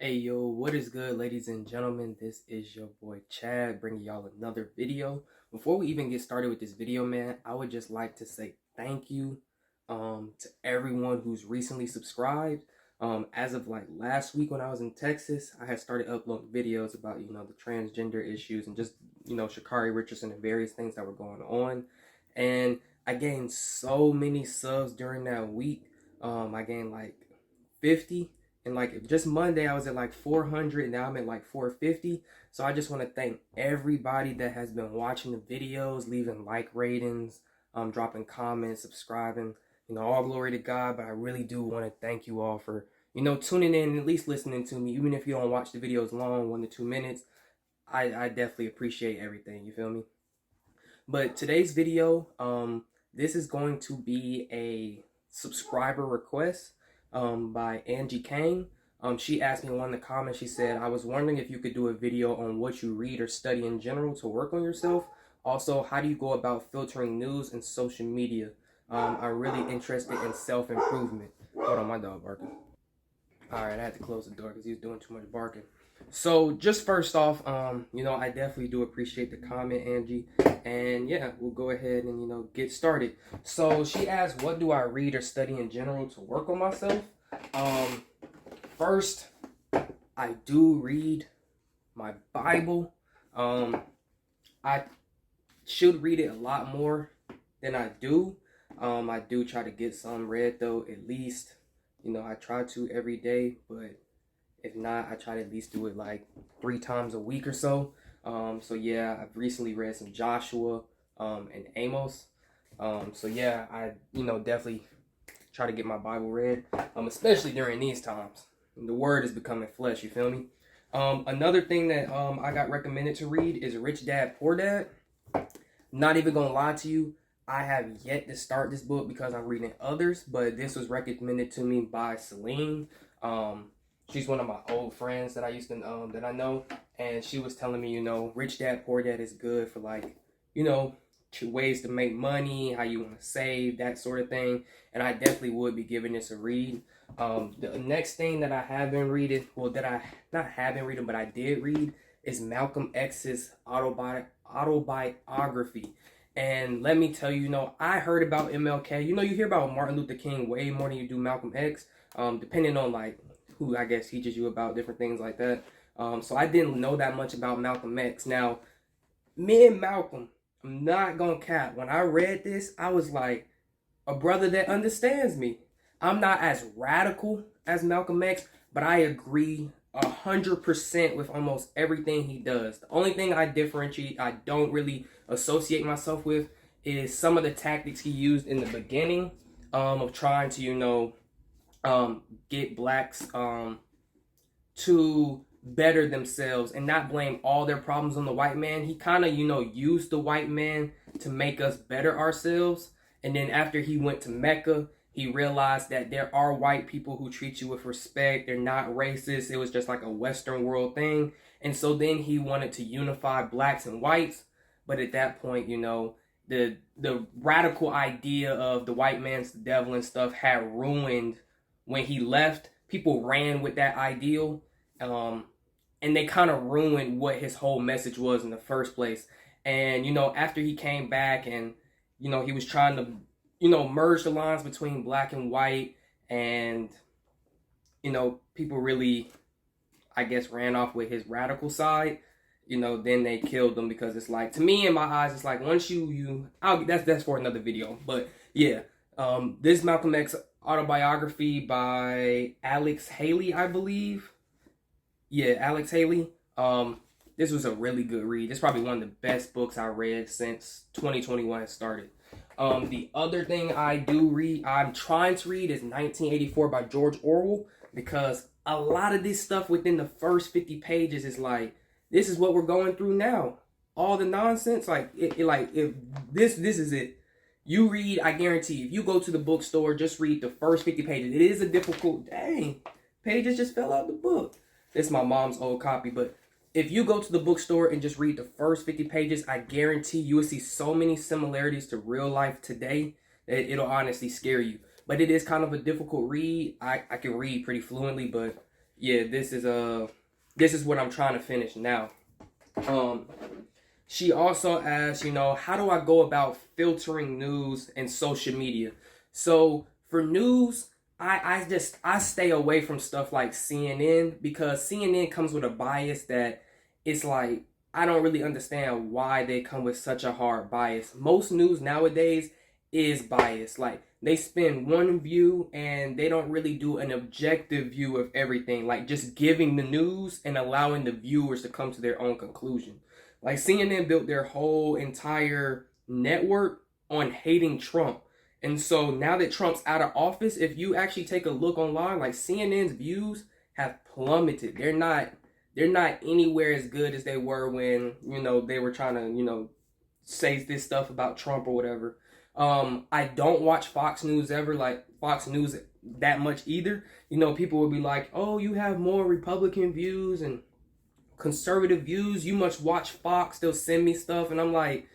Hey yo, what is good, ladies and gentlemen? This is your boy Chad bringing y'all another video. Before we even get started with this video, man, I would just like to say thank you to everyone who's recently subscribed. As of like last week when I was in Texas, I had started uploading videos about, the transgender issues and just, Sha'Carri Richardson and various things that were going on. And I gained so many subs during that week. I gained like 50, and like just Monday I was at like 400, and now I'm at like 450. So I just want to thank everybody that has been watching the videos, leaving like ratings, dropping comments, subscribing. All glory to God. But I really do want to thank you all for tuning in and at least listening to me, even if you don't watch the videos long, 1 to 2 minutes. I definitely appreciate everything, you feel me? But today's video, this is going to be a subscriber request by Angie Kane. She asked me in one of the comments, she said, I was wondering if you could do a video on what you read or study in general to work on yourself. Also, how do you go about filtering news and social media? I'm really interested in self-improvement. Hold on, my dog barking. All right, I had to close the door because he was doing too much barking. So just first off, I definitely do appreciate the comment, Angie. And yeah, we'll go ahead and, get started. So she asked, what do I read or study in general to work on myself? First, I do read my Bible. I should read it a lot more than I do. I do try to get some read though, at least. I try to every day, but if not, I try to at least do it like 3 times a week or so. So yeah, I've recently read some Joshua and Amos. So yeah, I definitely try to get my Bible read, especially during these times. The word is becoming flesh, you feel me? Another thing that I got recommended to read is Rich Dad Poor Dad. Not even gonna lie to you, I have yet to start this book because I'm reading others, but this was recommended to me by Celine. She's one of my old friends that I used to that I know, and she was telling me, Rich Dad Poor Dad is good for like, ways to make money, how you want to save, that sort of thing. And I definitely would be giving this a read. The next thing that I have been reading, well, that I not have been reading, but I did read, is Malcolm X's autobiography. And let me tell you, I heard about MLK. You hear about Martin Luther King way more than you do Malcolm X, depending on like who I guess teaches you about different things like that. So I didn't know that much about Malcolm X. Now, me and Malcolm, I'm not gonna cap. When I read this, I was like, a brother that understands me. I'm not as radical as Malcolm X, but I agree 100% with almost everything he does. The only thing I don't really associate myself with, is some of the tactics he used in the beginning of trying to, get blacks to better themselves and not blame all their problems on the white man. He kind of, used the white man to make us better ourselves. And then after he went to Mecca, he realized that there are white people who treat you with respect. They're not racist. It was just like a Western world thing. And so then he wanted to unify blacks and whites. But at that point, the radical idea of the white man's the devil and stuff had ruined when he left. People ran with that ideal. And they kind of ruined what his whole message was in the first place. And, after he came back and, he was trying to, merge the lines between black and white, and, people really, I guess, ran off with his radical side. Then they killed him, because it's like, to me, in my eyes, it's like, once that's for another video. But yeah, this Malcolm X autobiography by Alex Haley, I believe. Yeah, Alex Haley. This was a really good read. It's probably one of the best books I read since 2021 started. The other thing I'm trying to read, is 1984 by George Orwell, because a lot of this stuff within the first 50 pages is like, this is what we're going through now. All the nonsense, if this is it. You read, I guarantee, if you go to the bookstore, just read the first 50 pages. It is a difficult, pages just fell out the book. It's my mom's old copy, but if you go to the bookstore and just read the first 50 pages, I guarantee you will see so many similarities to real life today that it'll honestly scare you. But it is kind of a difficult read. I can read pretty fluently, but Yeah, this is what I'm trying to finish now. Um, she also asked, how do I go about filtering news and social media? So for news, I stay away from stuff like CNN because CNN comes with a bias that it's like I don't really understand why they come with such a hard bias. Most news nowadays is biased. Like they spin one view and they don't really do an objective view of everything. Like just giving the news and allowing the viewers to come to their own conclusion. Like CNN built their whole entire network on hating Trump. And so now that Trump's out of office, if you actually take a look online, like CNN's views have plummeted. They're not anywhere as good as they were when, they were trying to, say this stuff about Trump or whatever. I don't watch Fox News ever, like Fox News that much either. People would be like, "Oh, you have more Republican views and conservative views. You must watch Fox. They'll send me stuff," and I'm like,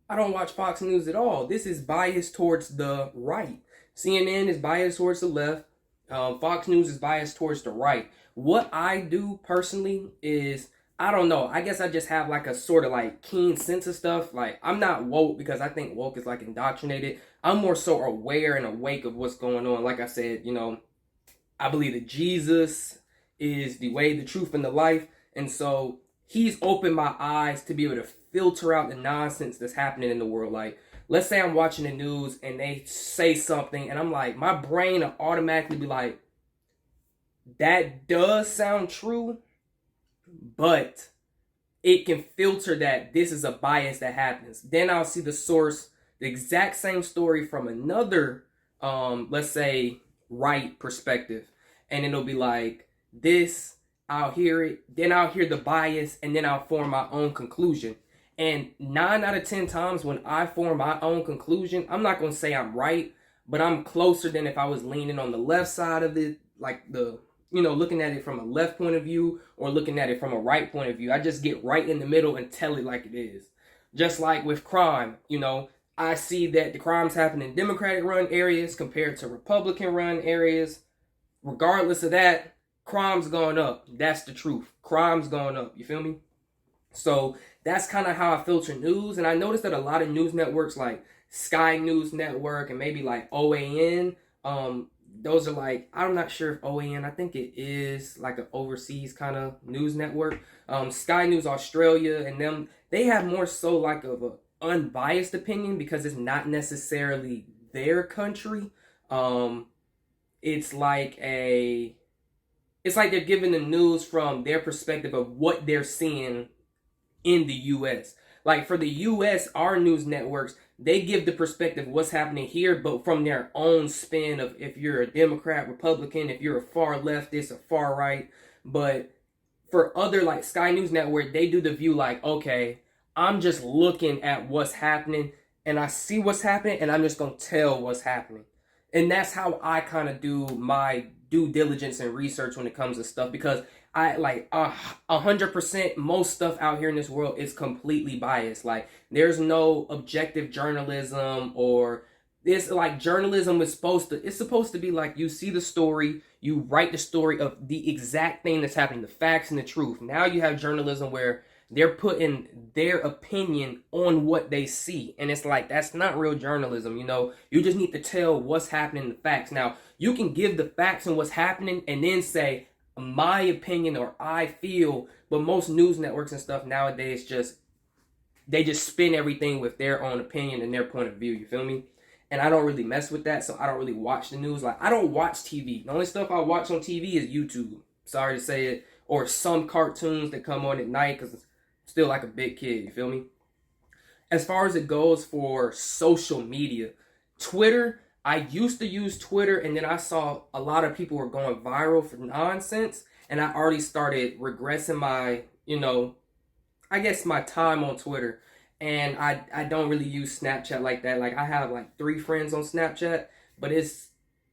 I don't watch Fox News at all. This is biased towards the right. CNN is biased towards the left. Fox News is biased towards the right. What I do personally is, I don't know. I guess I just have like a sort of like keen sense of stuff. Like I'm not woke because I think woke is like indoctrinated. I'm more so aware and awake of what's going on. Like I said, I believe that Jesus is the way, the truth, and the life. And so he's opened my eyes to be able to filter out the nonsense that's happening in the world. Like, let's say I'm watching the news and they say something, and I'm like, my brain will automatically be like, that does sound true, but it can filter that this is a bias that happens. Then I'll see the source, the exact same story from another, let's say, right perspective. And it'll be like, this, I'll hear it, then I'll hear the bias, and then I'll form my own conclusion. And 9 out of 10 times when I form my own conclusion, I'm not going to say I'm right, but I'm closer than if I was leaning on the left side of it, like looking at it from a left point of view or looking at it from a right point of view. I just get right in the middle and tell it like it is. Just like with crime, I see that the crimes happen in Democratic run areas compared to Republican run areas. Regardless of that, crime's going up. That's the truth. Crime's going up. You feel me? So that's kind of how I filter news. And I noticed that a lot of news networks like Sky News Network and maybe like OAN, those are like, I'm not sure if OAN, I think it is like an overseas kind of news network. Sky News Australia and them, they have more so like of an unbiased opinion because it's not necessarily their country. It's like they're giving the news from their perspective of what they're seeing in the U.S. Like for the U.S., our news networks, they give the perspective of what's happening here, but from their own spin of if you're a Democrat, Republican, if you're a far leftist or far right. But for other like Sky News Network, they do the view like, okay, I'm just looking at what's happening and I see what's happening and I'm just going to tell what's happening. And that's how I kind of do my due diligence and research when it comes to stuff, because I like 100% most stuff out here in this world is completely biased. Like there's no objective journalism, or it's like journalism is supposed to be like you see the story, you write the story of the exact thing that's happening, the facts and the truth. Now you have journalism where they're putting their opinion on what they see. And it's like, that's not real journalism, You just need to tell what's happening in the facts. Now, you can give the facts and what's happening and then say, my opinion or I feel, but most news networks and stuff nowadays they just spin everything with their own opinion and their point of view, you feel me? And I don't really mess with that, so I don't really watch the news. Like, I don't watch TV. The only stuff I watch on TV is YouTube. Sorry to say it. Or some cartoons that come on at night because it's still like a big kid, you feel me? As far as it goes for social media, Twitter, I used to use Twitter, and then I saw a lot of people were going viral for nonsense, and I already started regressing my, I guess my time on Twitter. And I don't really use Snapchat like that. Like I have like 3 friends on Snapchat, but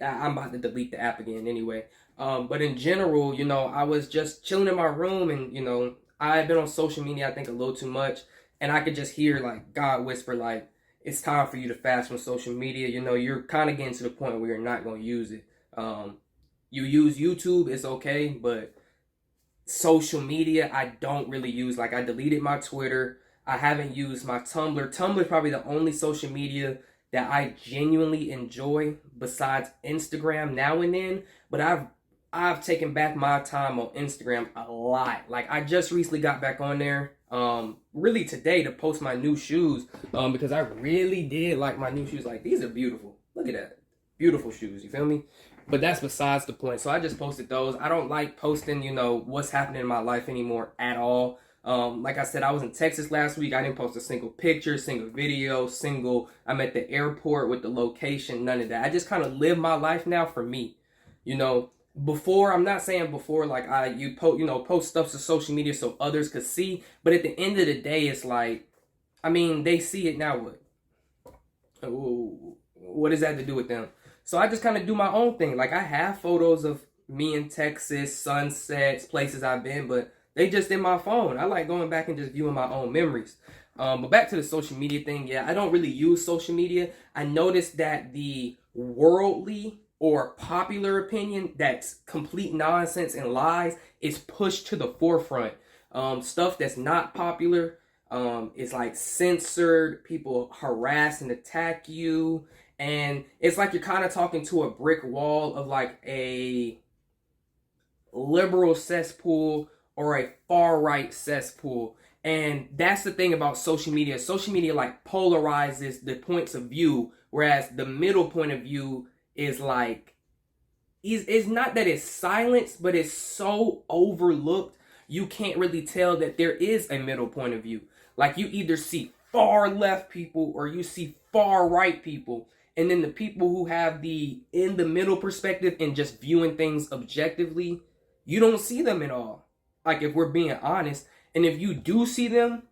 I'm about to delete the app again anyway. But in general, I was just chilling in my room, and I've been on social media, I think, a little too much, and I could just hear like God whisper like, it's time for you to fast from social media. You're kind of getting to the point where you're not going to use it. you use YouTube, it's okay, but social media I don't really use. Like, I deleted my Twitter. I haven't used my Tumblr. Tumblr is probably the only social media that I genuinely enjoy besides Instagram now and then. But I've taken back my time on Instagram a lot. Like, I just recently got back on there, really today, to post my new shoes, because I really did like my new shoes. Like, these are beautiful. Look at that. Beautiful shoes, you feel me? But that's besides the point. So I just posted those. I don't like posting, what's happening in my life anymore at all. Like I said, I was in Texas last week. I didn't post a single picture, single video, I'm at the airport with the location, none of that. I just kind of live my life now for me. Before, I'm not saying before, like, post stuff to social media so others could see. But at the end of the day, it's like, I mean, they see it now. What does that have to do with them? So I just kind of do my own thing. Like, I have photos of me in Texas, sunsets, places I've been, but they just in my phone. I like going back and just viewing my own memories. But back to the social media thing, yeah, I don't really use social media. I noticed that the worldly or popular opinion that's complete nonsense and lies is pushed to the forefront. Stuff that's not popular is like censored. People harass and attack you. And it's like you're kind of talking to a brick wall of like a liberal cesspool or a far right cesspool. And that's the thing about social media. Social media like polarizes the points of view, whereas the middle point of view is like, it's not that it's silenced, but it's so overlooked, you can't really tell that there is a middle point of view. Like, you either see far left people or you see far right people. And then the people who have the in the middle perspective and just viewing things objectively, you don't see them at all. Like, if we're being honest. And if you do see them,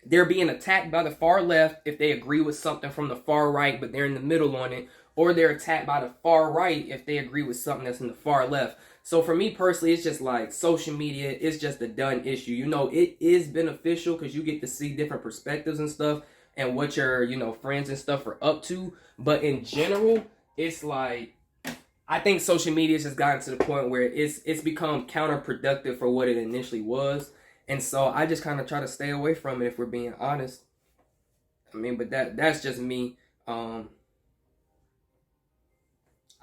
they're being attacked by the far left if they agree with something from the far right, but they're in the middle on it. Or they're attacked by the far right if they agree with something that's in the far left. So for me personally, it's just like social media is just a done issue. It is beneficial because you get to see different perspectives and stuff and what your, friends and stuff are up to. But in general, it's like, I think social media has just gotten to the point where it's become counterproductive for what it initially was. And so I just kind of try to stay away from it, if we're being honest. I mean, but that's just me.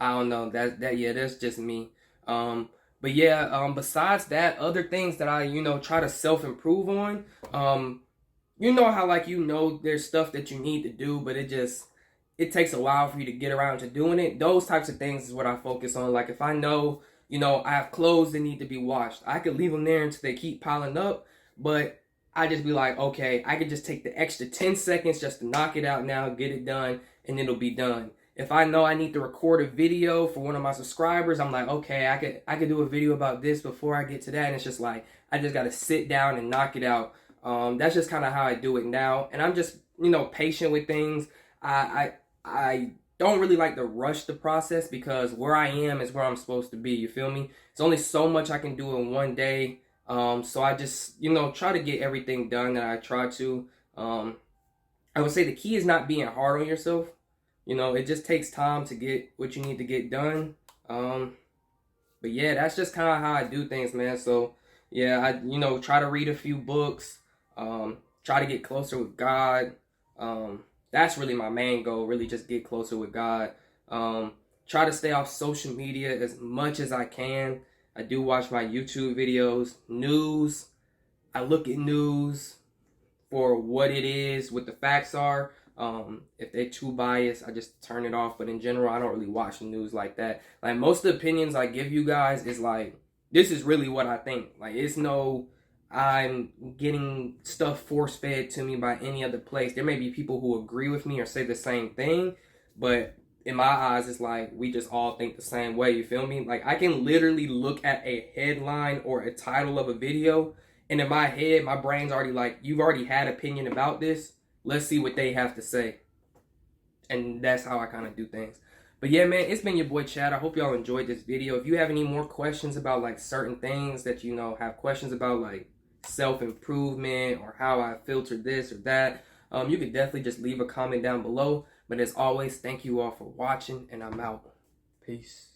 I don't know. That's just me. But yeah, besides that, other things that I, try to self-improve on, how, like, there's stuff that you need to do, but it takes a while for you to get around to doing it. Those types of things is what I focus on. Like, if I know, I have clothes that need to be washed, I could leave them there until they keep piling up, but I just be like, okay, I could just take the extra 10 seconds just to knock it out now, get it done, and it'll be done. If I know I need to record a video for one of my subscribers, I'm like, okay, I could do a video about this before I get to that. And it's just like, I just got to sit down and knock it out. That's just kind of how I do it now. And I'm just, patient with things. I don't really like to rush the process because where I am is where I'm supposed to be. You feel me? It's only so much I can do in one day. So I just, try to get everything done that I try to. I would say the key is not being hard on yourself. It just takes time to get what you need to get done. But yeah, that's just kind of how I do things, man. So yeah, I, try to read a few books, try to get closer with God. That's really my main goal, really just get closer with God. Try to stay off social media as much as I can. I do watch my YouTube videos, news. I look at news for what it is, what the facts are. If they're too biased, I just turn it off. But in general, I don't really watch the news like that. Like, most of the opinions I give you guys is like, this is really what I think. Like, it's no, I'm getting stuff force-fed to me by any other place. There may be people who agree with me or say the same thing, but in my eyes, it's like, we just all think the same way, you feel me? Like, I can literally look at a headline or a title of a video, and in my head, my brain's already like, you've already had opinion about this. Let's see what they have to say. And that's how I kind of do things. But yeah, man, it's been your boy Chad. I hope y'all enjoyed this video. If you have any more questions about like certain things that have questions about, like self-improvement or how I filter this or that, you could definitely just leave a comment down below. But as always, thank you all for watching, and I'm out. Peace.